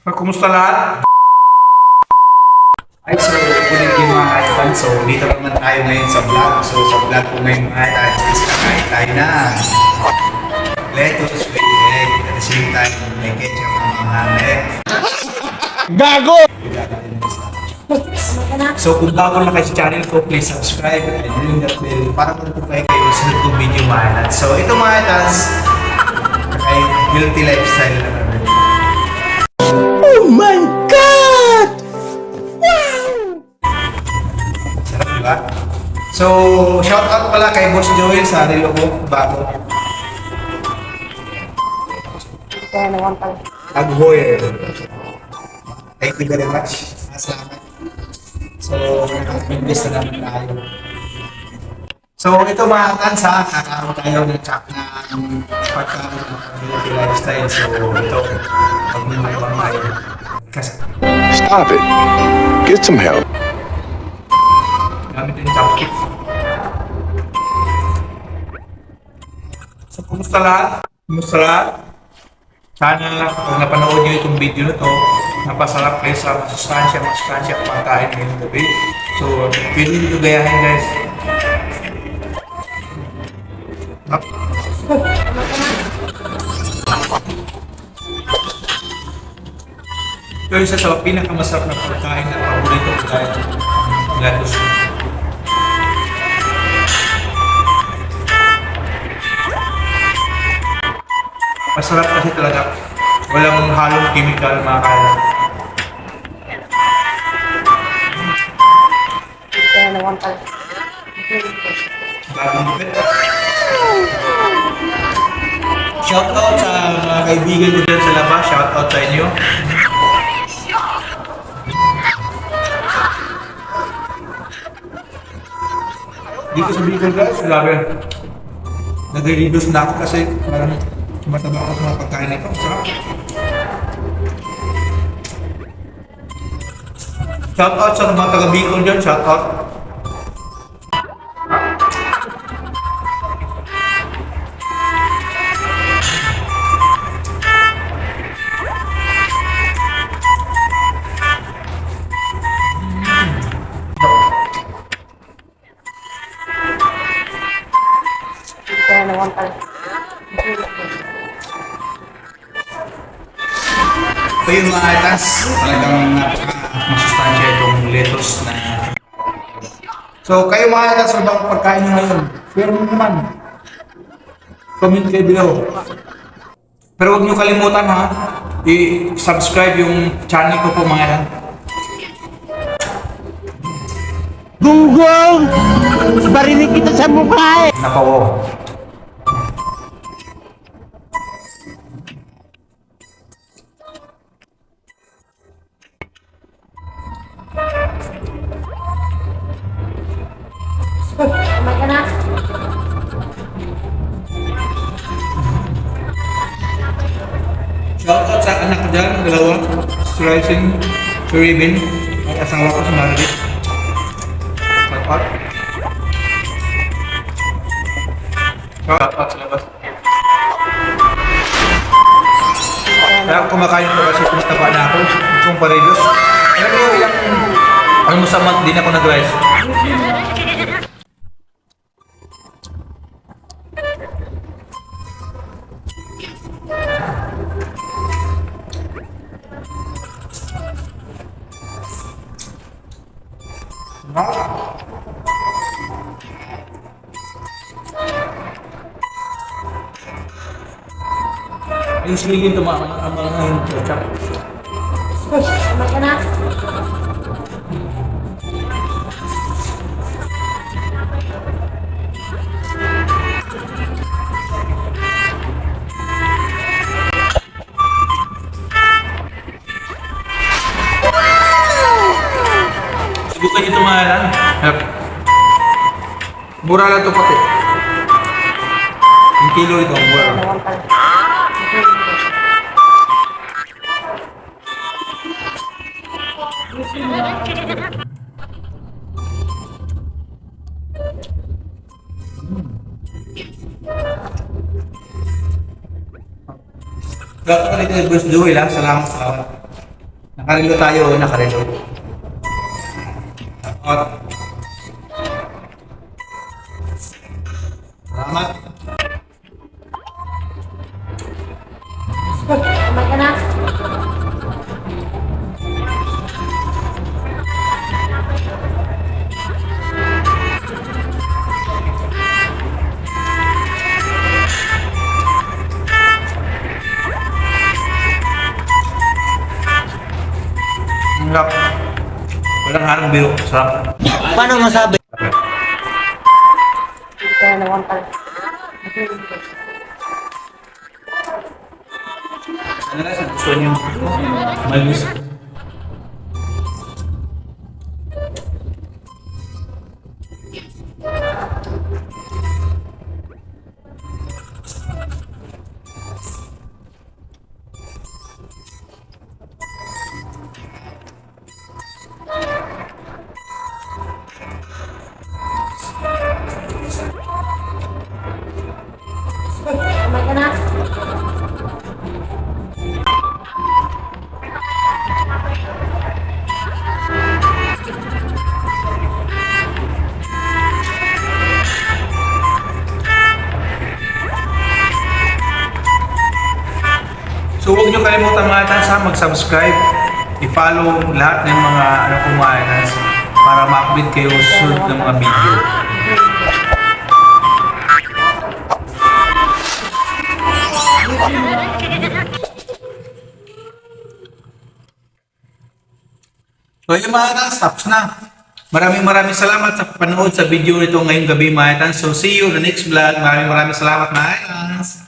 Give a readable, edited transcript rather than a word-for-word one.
Kumusta lahat? Ay, so, good evening mga kaibigan. So, dito naman tayo ngayon sa vlog. So, sa vlog ko ngayon mga kaibigan, is kakain tayo na lettuce with egg. At the same time, may ketchup ng mga egg. Gago! So, kung bago na kayo sa channel ko, please subscribe and ring that bell para mag-notify kayo sa sunod video mga kaibigan. So, ito mga kaibigan, kakain healthy lifestyle na namin. Oh my God! Wow! Sarap, diba? So, shout out pala kay Boss Joel sa relo ko, bago. Kaya naman pala. Aghoy. Thank you very much. Salamat. So, nakapag-invest na naman tayo. So, ito mga kansa, kakaroon tayo ng chak na pagkaroon ng lifestyle. So, ito, pag-mumabang tayo. Kasi, Stop it. Get some help. gamit yung chopstick. So, kumusta lahat? Kumusta lahat? Sana kung napanood nyo itong video na to, napasarap kayo sa masustansya pagkain ngayong gabi. So, pwede nyo gayahin guys. Up. Ito yung isa sa pinakamasarap na pagkain na paborito ko dahil lettuce. Masarap kasi talaga. Walang halong chemical mga kailan. Kaya naman pala. Bagong lupit. Shoutout sa mga kaibigan ko dyan sa labas. Shoutout sa inyo. Dito sa Bicol guys, grabe. Nag-reduce na ako kasi parang mataba ako sa mga pagkain nito. Sarap. Shoutout sa mga taga Bicol dyan. Shoutout. Kaya naman pala. Ito yung mga itas, talagang napaka-masustansya itong lettuce na... So, kayo mga itas, ano bang pagkain nyo ngayon? Share mo naman. Comment kayo below. Pero huwag nyo kalimutan ha, i-subscribe yung channel ko po mga itas. Gunggong! Barinig kita sa mukha eh! Napawo. Kumain ka na. Shoutout sa anak ko dyan, dalawa. Si Rising, si Raven, at asawa ko si Margaret. Shoutout. Shoutout sa labas. Kaya ako kumakain ko kasi tumataba na ako. Itong parejos. Alam mo, ilang almost a month din ako nag-rice. Yung sligin tumakas ang mga yung ketchup. Kumain ka na. Subukan nyo ito mga yan. Mura lang ito pati. Yung kilo ito, mura Kaya lang. naman pala. Gato ka dito, Boss Joel, ha? Salamat. Nakarelo tayo, nakarelo. At salamat. Kumain ka na? Ang sarap. Walang harang biro. Sarap. Paano masabi? Kaya naman pala. Ano guys, nagustuhan niyo? Malis. Kumain ka na? So huwag niyo kalimutan mga tans ha, mag-subscribe, i-follow lahat ng mga kong mga tans para ma-update kayo sa susunod ng mga video. So yun mga tans, tapos na. Maraming salamat sa panood sa video nito ngayong gabi mga tans. So see you in the next vlog. Maraming salamat mga tans.